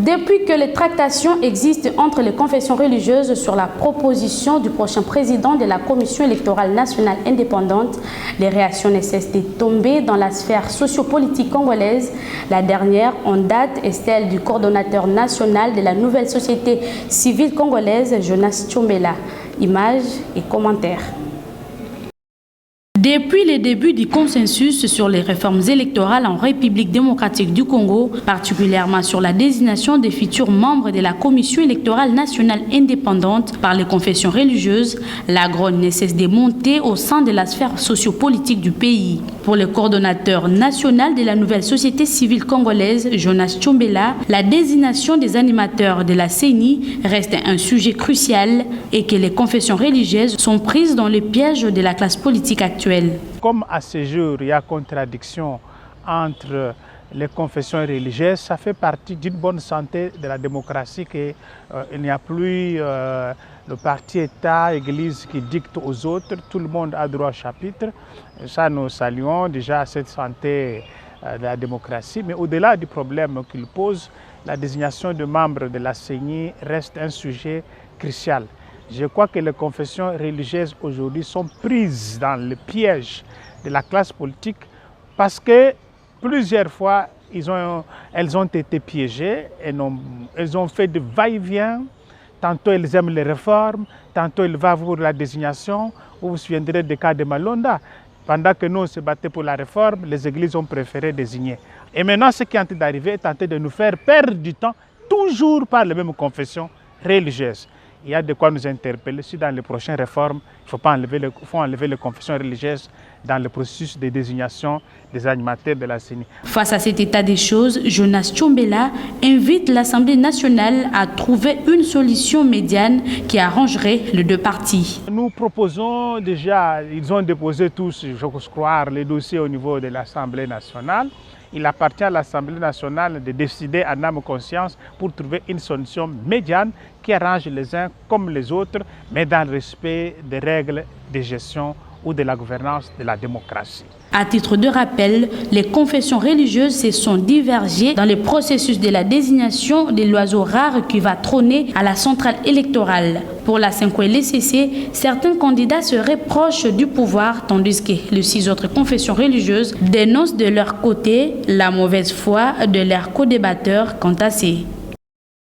Depuis que les tractations existent entre les confessions religieuses sur la proposition du prochain président de la Commission électorale nationale indépendante, les réactions ne cessent de tomber dans la sphère sociopolitique congolaise. La dernière en date est celle du coordonnateur national de la nouvelle société civile congolaise, Jonas Tchombela. Images et commentaires. Depuis le début du consensus sur les réformes électorales en République démocratique du Congo, particulièrement sur la désignation des futurs membres de la Commission électorale nationale indépendante par les confessions religieuses, la grogne ne cesse de monter au sein de la sphère sociopolitique du pays. Pour le coordonnateur national de la nouvelle société civile congolaise, Jonas Tchombela, la désignation des animateurs de la CENI reste un sujet crucial et que les confessions religieuses sont prises dans le piège de la classe politique actuelle. Comme à ce jour, il y a contradiction entre les confessions religieuses, ça fait partie d'une bonne santé de la démocratie qu'il n'y a plus le parti État, Église qui dicte aux autres, tout le monde a droit au chapitre. Ça, nous saluons déjà cette santé de la démocratie, mais au-delà du problème qu'il pose, la désignation de membres de la CENI reste un sujet crucial. Je crois que les confessions religieuses aujourd'hui sont prises dans le piège de la classe politique parce que plusieurs fois elles ont été piégées et elles ont fait de va-et-vient. Tantôt elles aiment les réformes, tantôt elles vont pour la désignation. Vous vous souviendrez des cas de Malonda. Pendant que nous on se battait pour la réforme, les églises ont préféré désigner. Et maintenant ce qui est en train d'arriver est en train de nous faire perdre du temps, toujours par les mêmes confessions religieuses. Il y a de quoi nous interpeller si dans les prochaines réformes, il faut enlever les confessions religieuses dans le processus de désignation des animateurs de la CENI. Face à cet état des choses, Jonas Tchombela invite l'Assemblée nationale à trouver une solution médiane qui arrangerait les deux partis. Nous proposons déjà, ils ont déposé tous, je crois, les dossiers au niveau de l'Assemblée nationale. Il appartient à l'Assemblée nationale de décider en âme et conscience pour trouver une solution médiane qui arrange les uns comme les autres, mais dans le respect des règles de gestion ou de la gouvernance de la démocratie. À titre de rappel, les confessions religieuses se sont divergées dans le processus de la désignation de l'oiseau rare qui va trôner à la centrale électorale. Pour la 5LCC, certains candidats seraient proches du pouvoir, tandis que les 6 autres confessions religieuses dénoncent de leur côté la mauvaise foi de leurs co-débatteurs quant à ces